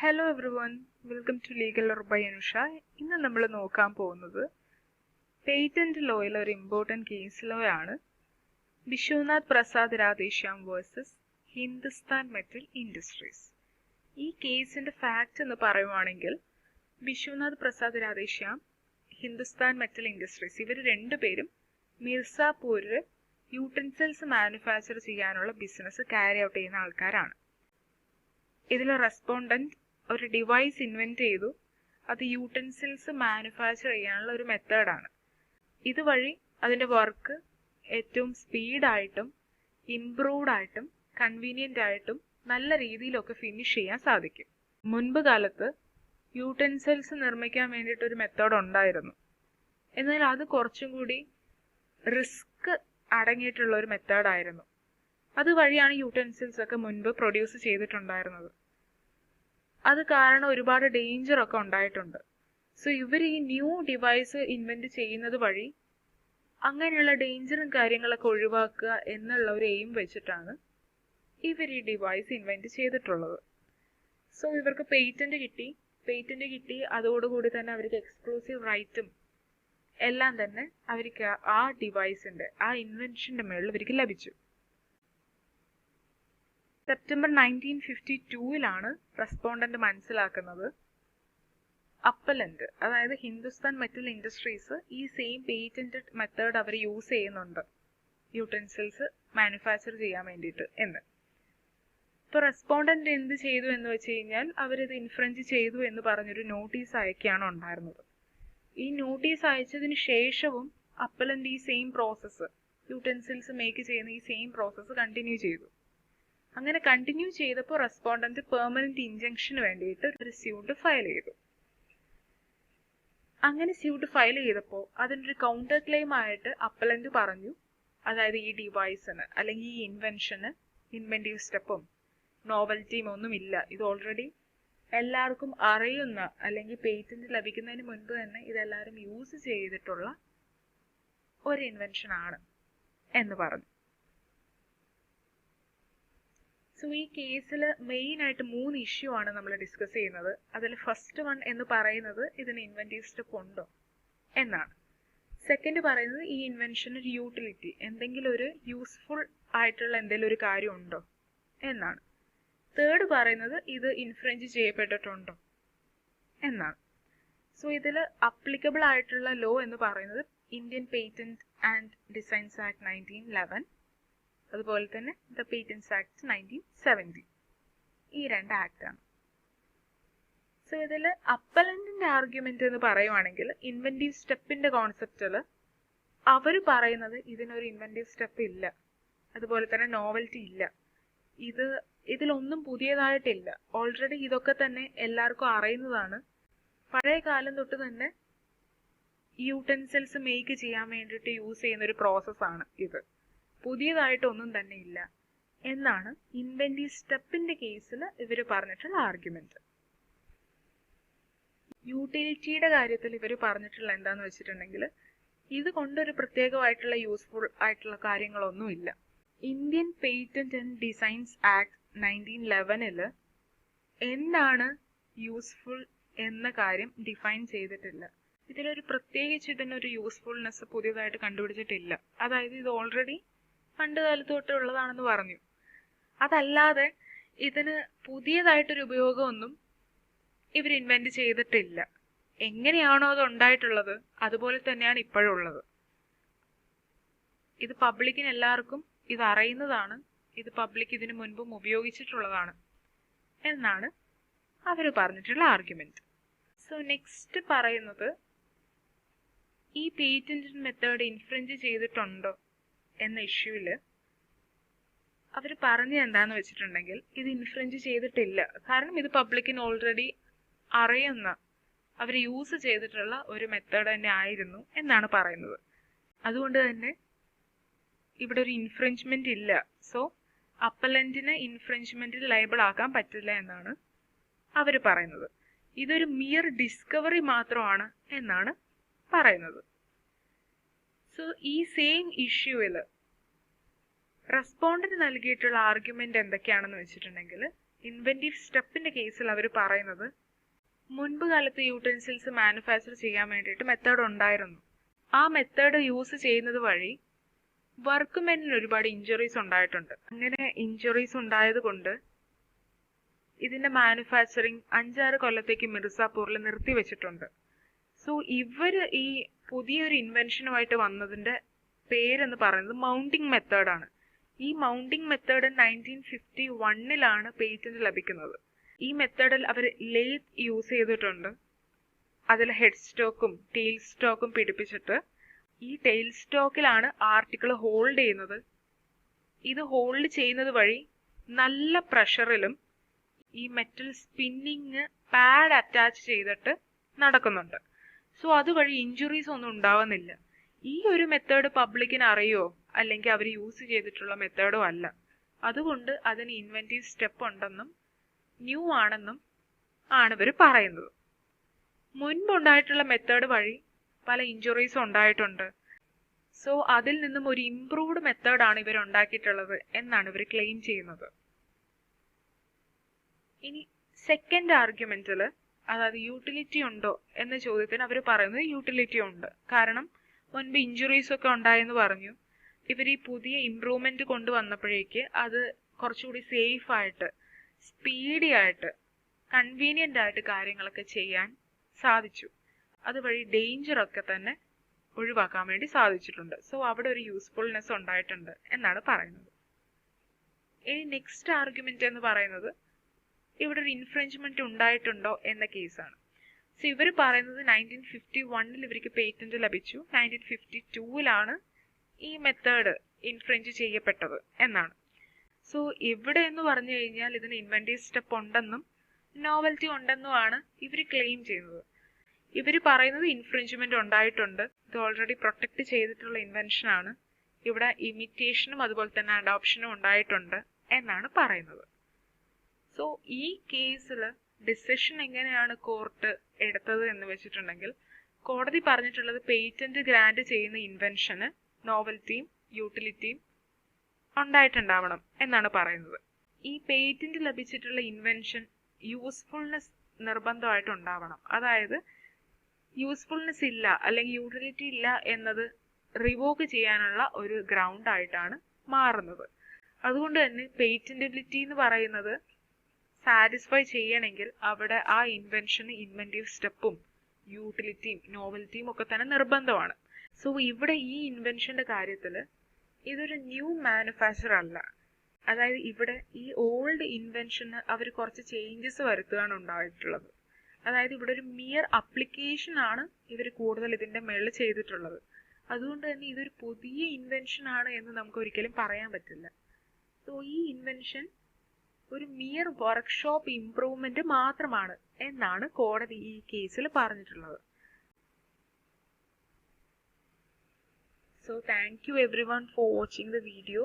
Hello everyone, welcome to legal or by Anusha. ഇന്ന് നമ്മൾ നോക്കാൻ പോകുന്നത് പേറ്റന്റ് ലോയിൽ ഒരു ഇമ്പോർട്ടൻറ്റ് കേസ് ലോ ആണ്. Biswanath Prasad Radheshyam versus Hindustan metal industries. ഈ കേസിൻ്റെ ഫാക്റ്റ് എന്ന് പറയുവാണെങ്കിൽ ബിശ്വനാഥ് പ്രസാദ് രാധേശ്യാം, ഹിന്ദുസ്ഥാൻ മെറ്റൽ ഇൻഡസ്ട്രീസ് ഇവർ രണ്ടുപേരും മിർസാപൂരിൽ യൂട്ടൻസിൽസ് മാനുഫാക്ചർ ചെയ്യാനുള്ള ബിസിനസ് ക്യാരി ഔട്ട് ചെയ്യുന്ന ആൾക്കാരാണ്. ഇതിൽ റെസ്പോണ്ടന്റ് ഒരു ഡിവൈസ് ഇൻവെന്റ് ചെയ്തു. അത് യൂട്ടൻസിൽസ് മാനുഫാക്ചർ ചെയ്യാനുള്ള ഒരു മെത്തേഡാണ്. ഇതുവഴി അതിൻ്റെ വർക്ക് ഏറ്റവും സ്പീഡായിട്ടും ഇംപ്രൂവ്ഡ് ആയിട്ടും കൺവീനിയൻ്റ് ആയിട്ടും നല്ല രീതിയിലൊക്കെ ഫിനിഷ് ചെയ്യാൻ സാധിക്കും. മുൻപ് കാലത്ത് യൂട്ടൻസിൽസ് നിർമ്മിക്കാൻ വേണ്ടിയിട്ടൊരു മെത്തേഡ് ഉണ്ടായിരുന്നു. എന്നാൽ അത് കുറച്ചും കൂടി റിസ്ക് അടങ്ങിയിട്ടുള്ള ഒരു മെത്തേഡായിരുന്നു. അതുവഴിയാണ് യൂട്ടൻസിൽസ് ഒക്കെ മുൻപ് പ്രൊഡ്യൂസ് ചെയ്തിട്ടുണ്ടായിരുന്നത്. അത് കാരണം ഒരുപാട് ഡേഞ്ചറൊക്കെ ഉണ്ടായിട്ടുണ്ട്. സോ ഇവർ ഈ ന്യൂ ഡിവൈസ് ഇൻവെന്റ് ചെയ്യുന്നത് വഴി അങ്ങനെയുള്ള ഡേഞ്ചറും കാര്യങ്ങളൊക്കെ ഒഴിവാക്കുക എന്നുള്ള ഒരു എയിം വെച്ചിട്ടാണ് ഇവർ ഈ ഡിവൈസ് ഇൻവെന്റ് ചെയ്തിട്ടുള്ളത്. സോ ഇവർക്ക് പേറ്റന്റ് കിട്ടി. അതോടുകൂടി തന്നെ അവർക്ക് എക്സ്ക്ലൂസീവ് റൈറ്റും എല്ലാം തന്നെ അവർക്ക് ആ ഡിവൈസിന്റെ ആ ഇൻവെൻഷന്റെ മേളിൽ അവർക്ക് ലഭിച്ചു. സെപ്റ്റംബർ 1952 റെസ്പോണ്ടന്റ് മനസ്സിലാക്കുന്നത് അപ്പലന്റ്, അതായത് ഹിന്ദുസ്ഥാൻ മെറ്റൽ ഇൻഡസ്ട്രീസ് ഈ സെയിം പേറ്റന്റഡ് മെത്തേഡ് അവർ യൂസ് ചെയ്യുന്നുണ്ട് യൂട്ടൻസിൽസ് മാനുഫാക്ചർ ചെയ്യാൻ വേണ്ടിയിട്ട് എന്ന്. ഇപ്പോൾ റെസ്പോണ്ടന്റ് എന്ത് ചെയ്തു എന്ന് വെച്ച് കഴിഞ്ഞാൽ അവരിത് ഇൻഫ്രഞ്ച് ചെയ്തു എന്ന് പറഞ്ഞൊരു നോട്ടീസ് അയക്കുകയാണ് ഉണ്ടായിരുന്നത്. ഈ നോട്ടീസ് അയച്ചതിന് ശേഷവും അപ്പലന്റ് ഈ സെയിം പ്രോസസ്സ്, യൂട്ടൻസിൽസ് മേക്ക് ചെയ്യുന്ന ഈ സെയിം പ്രോസസ്സ് കണ്ടിന്യൂ ചെയ്തു. അങ്ങനെ കണ്ടിന്യൂ ചെയ്തപ്പോൾ റെസ്പോണ്ടന്റ് പെർമനന്റ് ഇൻജങ്ഷന് വേണ്ടിയിട്ട് ഒരു സ്യൂട്ട് ഫയൽ ചെയ്തു. അങ്ങനെ സ്യൂട്ട് ഫയൽ ചെയ്തപ്പോൾ അതിനൊരു കൗണ്ടർ ക്ലെയിം ആയിട്ട് അപ്പലന്റ് പറഞ്ഞു, അതായത് ഈ ഡിവൈസിന് അല്ലെങ്കിൽ ഈ ഇൻവെൻഷന് ഇൻവെന്റീവ് സ്റ്റെപ്പും നോവൽറ്റിയും ഒന്നുമില്ല, ഇത് ഓൾറെഡി എല്ലാവർക്കും അറിയുന്ന അല്ലെങ്കിൽ പേറ്റന്റ് ലഭിക്കുന്നതിന് മുൻപ് തന്നെ ഇതെല്ലാവരും യൂസ് ചെയ്തിട്ടുള്ള ഒരു ഇൻവെൻഷൻ ആണ് എന്ന് പറഞ്ഞു. സോ ഈ കേസിൽ മെയിനായിട്ട് 3 ഇഷ്യൂ ആണ് നമ്മൾ ഡിസ്കസ് ചെയ്യുന്നത്. അതിൽ ഫസ്റ്റ് വൺ എന്ന് പറയുന്നത് ഇതിന് ഇൻവെന്റീവ് സ്റ്റെപ്പ് ഉണ്ടോ എന്നാണ്. സെക്കൻഡ് പറയുന്നത് ഈ ഇൻവെൻഷൻ ഒരു യൂട്ടിലിറ്റി, എന്തെങ്കിലും ഒരു യൂസ്ഫുൾ ആയിട്ടുള്ള എന്തെങ്കിലും ഒരു കാര്യം ഉണ്ടോ എന്നാണ്. തേർഡ് പറയുന്നത് ഇത് ഇൻഫ്രഞ്ച് ചെയ്യപ്പെട്ടിട്ടുണ്ടോ എന്നാണ്. സോ ഇതിൽ അപ്ലിക്കബിൾ ആയിട്ടുള്ള ലോ എന്ന് പറയുന്നത് Indian patent and designs act 1911, അതുപോലെ തന്നെ ദ പേറ്റൻസ് ആക്ട് 1970. ഈ 2 ആക്ടാണ്. സോ ഇതിൽ അപ്പലന്റിന്റെ ആർഗ്യുമെന്റ് എന്ന് പറയുവാണെങ്കിൽ ഇൻവെന്റീവ് സ്റ്റെപ്പിന്റെ കോൺസെപ്റ്റിൽ അവർ പറയുന്നത് ഇതിനൊരു ഇൻവെന്റീവ് സ്റ്റെപ്പ് ഇല്ല, അതുപോലെ തന്നെ നോവൽറ്റി ഇല്ല, ഇതിലൊന്നും പുതിയതായിട്ടില്ല, ഓൾറെഡി ഇതൊക്കെ തന്നെ എല്ലാവർക്കും അറിയുന്നതാണ്. പഴയ കാലം തൊട്ട് തന്നെ യൂട്ടൻസിൽസ് മേക്ക് ചെയ്യാൻ വേണ്ടിയിട്ട് യൂസ് ചെയ്യുന്ന ഒരു പ്രോസസ്സാണ് ഇത്, പുതിയതായിട്ടൊന്നും തന്നെ ഇല്ല എന്നാണ് ഇൻവെന്റീവ് സ്റ്റെപ്പിന്റെ കേസിൽ ഇവർ പറഞ്ഞിട്ടുള്ള ആർഗ്യുമെന്റ്. യൂട്ടിലിറ്റിയുടെ കാര്യത്തിൽ ഇവർ പറഞ്ഞിട്ടുള്ള എന്താന്ന് വെച്ചിട്ടുണ്ടെങ്കിൽ ഇത് കൊണ്ടൊരു പ്രത്യേകമായിട്ടുള്ള യൂസ്ഫുൾ ആയിട്ടുള്ള കാര്യങ്ങളൊന്നുമില്ല. Indian patent and designs act 1911 എന്താണ് യൂസ്ഫുൾ എന്ന കാര്യം ഡിഫൈൻ ചെയ്തിട്ടില്ല. ഇതിലൊരു പ്രത്യേകിച്ച് ഇതിനൊരു യൂസ്ഫുൾനെസ് പുതിയതായിട്ട് കണ്ടുപിടിച്ചിട്ടില്ല. അതായത് ഇത് ഓൾറെഡി പണ്ട് കാലത്ത് തൊട്ടുള്ളതാണെന്ന് പറഞ്ഞു. അതല്ലാതെ ഇതിന് പുതിയതായിട്ടൊരു ഉപയോഗമൊന്നും ഇവർ ഇൻവെന്റ് ചെയ്തിട്ടില്ല. എങ്ങനെയാണോ അത് ഉണ്ടായിട്ടുള്ളത് അതുപോലെ തന്നെയാണ് ഇപ്പോഴുള്ളത്. ഇത് പബ്ലിക്കിന് എല്ലാവർക്കും ഇത് അറിയുന്നതാണ്, ഇത് പബ്ലിക് ഇതിനു മുൻപും ഉപയോഗിച്ചിട്ടുള്ളതാണ് എന്നാണ് അവർ പറഞ്ഞിട്ടുള്ള ആർഗ്യുമെന്റ്. സോ നെക്സ്റ്റ് പറയുന്നത് ഈ പേറ്റന്റ് മെത്തേഡ് ഇൻഫ്രിഞ്ച് ചെയ്തിട്ടുണ്ടോ എന്ന ഇഷ്യൂവിൽ അവർ പറഞ്ഞത് എന്താന്ന് വെച്ചിട്ടുണ്ടെങ്കിൽ ഇത് ഇൻഫ്രിഞ്ച് ചെയ്തിട്ടില്ല, കാരണം ഇത് പബ്ലിക്കിന് ഓൾറെഡി അറിയുന്ന, അവർ യൂസ് ചെയ്തിട്ടുള്ള ഒരു മെത്തേഡ് തന്നെ ആയിരുന്നു എന്നാണ് പറയുന്നത്. അതുകൊണ്ട് തന്നെ ഇവിടെ ഒരു ഇൻഫ്രിഞ്ച്മെന്റ് ഇല്ല. സോ അപ്പലന്റിന് ഇൻഫ്രിഞ്ച്മെന്റിൽ ലയബിൾ ആക്കാൻ പറ്റില്ല എന്നാണ് അവർ പറയുന്നത്. ഇതൊരു മിയർ ഡിസ്കവറി മാത്രമാണ് എന്നാണ് പറയുന്നത്. സോ ഈ സെയിം ഇഷ്യൂവിൽ റെസ്പോണ്ടന്റ് നൽകിയിട്ടുള്ള ആർഗ്യുമെന്റ് എന്തൊക്കെയാണെന്ന് വെച്ചിട്ടുണ്ടെങ്കിൽ ഇൻവെന്റീവ് സ്റ്റെപ്പിന്റെ കേസിൽ അവർ പറയുന്നത് മുൻപ് കാലത്ത് യൂട്ടൻസിൽസ് മാനുഫാക്ചർ ചെയ്യാൻ വേണ്ടിയിട്ട് മെത്തേഡ് ഉണ്ടായിരുന്നു. ആ മെത്തേഡ് യൂസ് ചെയ്യുന്നത് വഴി വർക്ക്മെന്നിന് ഒരുപാട് ഇഞ്ചുറീസ് ഉണ്ടായിട്ടുണ്ട്. അങ്ങനെ ഇഞ്ചുറീസ് ഉണ്ടായത് കൊണ്ട് ഇതിന്റെ മാനുഫാക്ചറിങ് 5-6 കൊല്ലത്തേക്ക് മിർസാപൂറിൽ നിർത്തിവെച്ചിട്ടുണ്ട്. സോ ഇവര് ഈ പുതിയൊരു ഇൻവെൻഷനുമായിട്ട് വന്നതിന്റെ പേരെന്ന് പറയുന്നത് മൗണ്ടിങ് മെത്തേഡാണ്. ഈ മൗണ്ടിങ് മെത്തേഡ് 1951 പേറ്റന്റ് ലഭിക്കുന്നത്. ഈ മെത്തേഡിൽ അവർ ലേത്ത് യൂസ് ചെയ്തിട്ടുണ്ട്. അതിൽ ഹെഡ് സ്റ്റോക്കും ടെയിൽ സ്റ്റോക്കും പിടിപ്പിച്ചിട്ട് ഈ ടെയിൽ സ്റ്റോക്കിലാണ് ആർട്ടിക്കിൾ ഹോൾഡ് ചെയ്യുന്നത്. ഇത് ഹോൾഡ് ചെയ്യുന്നത് വഴി നല്ല പ്രഷറിലും ഈ മെറ്റൽ സ്പിന്നിങ് പാഡ് അറ്റാച്ച് ചെയ്തിട്ട് നടക്കുന്നുണ്ട്. സോ അതുവഴി ഇഞ്ചുറീസ് ഒന്നും ഉണ്ടാവുന്നില്ല. ഈ ഒരു മെത്തേഡ് പബ്ലിക്കിന് അറിയോ അല്ലെങ്കിൽ അവർ യൂസ് ചെയ്തിട്ടുള്ള മെത്തേഡോ അല്ല. അതുകൊണ്ട് അതിന് ഇൻവെന്റീവ് സ്റ്റെപ്പ് ഉണ്ടെന്നും ന്യൂ ആണെന്നും ആണ് ഇവർ പറയുന്നത്. മുൻപുണ്ടായിട്ടുള്ള മെത്തേഡ് വഴി പല ഇഞ്ചുറീസും ഉണ്ടായിട്ടുണ്ട്. സോ അതിൽ നിന്നും ഒരു ഇംപ്രൂവ്ഡ് മെത്തേഡാണ് ഇവർ ഉണ്ടാക്കിയിട്ടുള്ളത് എന്നാണ് ഇവർ ക്ലെയിം ചെയ്യുന്നത്. ഇനി സെക്കൻഡ് ആർഗ്യുമെന്റിൽ, അതായത് യൂട്ടിലിറ്റി ഉണ്ടോ എന്ന ചോദ്യത്തിന് അവർ പറയുന്നത് യൂട്ടിലിറ്റി ഉണ്ട്. കാരണം മുൻപ് ഇഞ്ചുറീസ് ഒക്കെ ഉണ്ടായെന്ന് പറഞ്ഞു. ഇവർ ഈ പുതിയ ഇംപ്രൂവ്മെന്റ് കൊണ്ടുവന്നപ്പോഴേക്ക് അത് കുറച്ചുകൂടി സേഫ് ആയിട്ട്, സ്പീഡി ആയിട്ട്, കൺവീനിയന്റ് ആയിട്ട് കാര്യങ്ങളൊക്കെ ചെയ്യാൻ സാധിച്ചു. അതുവഴി ഡേഞ്ചർ ഒക്കെ തന്നെ ഒഴിവാക്കാൻ വേണ്ടി സാധിച്ചിട്ടുണ്ട്. സോ അവിടെ ഒരു യൂസ്ഫുൾനെസ് ഉണ്ടായിട്ടുണ്ട് എന്നാണ് പറയുന്നത്. ഇനി നെക്സ്റ്റ് ആർഗ്യുമെന്റ് എന്ന് പറയുന്നത് ഇവിടെ ഒരു ഇൻഫ്രിഞ്ച്മെന്റ് ഉണ്ടായിട്ടുണ്ടോ എന്ന കേസാണ്. സോ ഇവർ പറയുന്നത് 1951 ഇവർക്ക് പേറ്റന്റ് ലഭിച്ചു, 1952 ഈ മെത്തേഡ് ഇൻഫ്രിഞ്ച് ചെയ്യപ്പെട്ടത് എന്നാണ്. സോ ഇവിടെ എന്ന് പറഞ്ഞു കഴിഞ്ഞാൽ ഇതിന് ഇൻവെന്റീവ് സ്റ്റെപ്പ് ഉണ്ടെന്നും നോവൽറ്റി ഉണ്ടെന്നുമാണ് ഇവർ ക്ലെയിം ചെയ്യുന്നത്. ഇവർ പറയുന്നത് ഇൻഫ്രിഞ്ച്മെന്റ് ഉണ്ടായിട്ടുണ്ട്, ഇത് ഓൾറെഡി പ്രൊട്ടക്ട് ചെയ്തിട്ടുള്ള ഇൻവെൻഷൻ ആണ്, ഇവിടെ ഇമിറ്റേഷനും അതുപോലെ തന്നെ അഡോപ്ഷനും ഉണ്ടായിട്ടുണ്ട് എന്നാണ് പറയുന്നത്. സോ ഈ കേസിൽ ഡിസിഷൻ എങ്ങനെയാണ് കോർട്ട് എടുത്തത് എന്ന് വെച്ചിട്ടുണ്ടെങ്കിൽ, കോടതി പറഞ്ഞിട്ടുള്ളത് പേറ്റന്റ് ഗ്രാന്റ് ചെയ്യുന്ന ഇൻവെൻഷന് നോവൽറ്റിയും യൂട്ടിലിറ്റിയും ഉണ്ടായിട്ടുണ്ടാവണം എന്നാണ് പറയുന്നത്. ഈ പേറ്റന്റ് ലഭിച്ചിട്ടുള്ള ഇൻവെൻഷൻ യൂസ്ഫുൾനെസ് നിർബന്ധമായിട്ട് ഉണ്ടാവണം. അതായത് യൂസ്ഫുൾനെസ് ഇല്ല അല്ലെങ്കിൽ യൂട്ടിലിറ്റി ഇല്ല എന്നത് റിവോക്ക് ചെയ്യാനുള്ള ഒരു ഗ്രൗണ്ട് ആയിട്ടാണ് മാറുന്നത്. അതുകൊണ്ട് തന്നെ പേറ്റന്റബിലിറ്റി എന്ന് പറയുന്നത് സാറ്റിസ്ഫൈ ചെയ്യണമെങ്കിൽ അവിടെ ആ ഇൻവെൻഷന് ഇൻവെന്റീവ് സ്റ്റെപ്പും യൂട്ടിലിറ്റിയും നോവൽറ്റിയും ഒക്കെ തന്നെ നിർബന്ധമാണ്. സോ ഇവിടെ ഈ ഇൻവെൻഷന്റെ കാര്യത്തിൽ ഇതൊരു ന്യൂ മാനുഫാക്ചർ അല്ല. അതായത് ഇവിടെ ഈ ഓൾഡ് ഇൻവെൻഷന് അവർ കുറച്ച് ചേഞ്ചസ് വരുത്തുകയാണ് ഉണ്ടായിട്ടുള്ളത്. അതായത് ഇവിടെ ഒരു മിയർ അപ്ലിക്കേഷൻ ആണ് ഇവർ കൂടുതൽ ഇതിന്റെ മേളിൽ ചെയ്തിട്ടുള്ളത്. അതുകൊണ്ട് തന്നെ ഇതൊരു പുതിയ ഇൻവെൻഷൻ ആണ് എന്ന് നമുക്ക് ഒരിക്കലും പറയാൻ പറ്റില്ല. സോ ഈ ഇൻവെൻഷൻ ഒരു മിയർ വർക്ക്ഷോപ്പ് ഇംപ്രൂവ്മെന്റ് മാത്രമാണ് എന്നാണ് കോടതി ഈ കേസിൽ പറഞ്ഞിട്ടുള്ളത്. So thank you everyone for watching the video.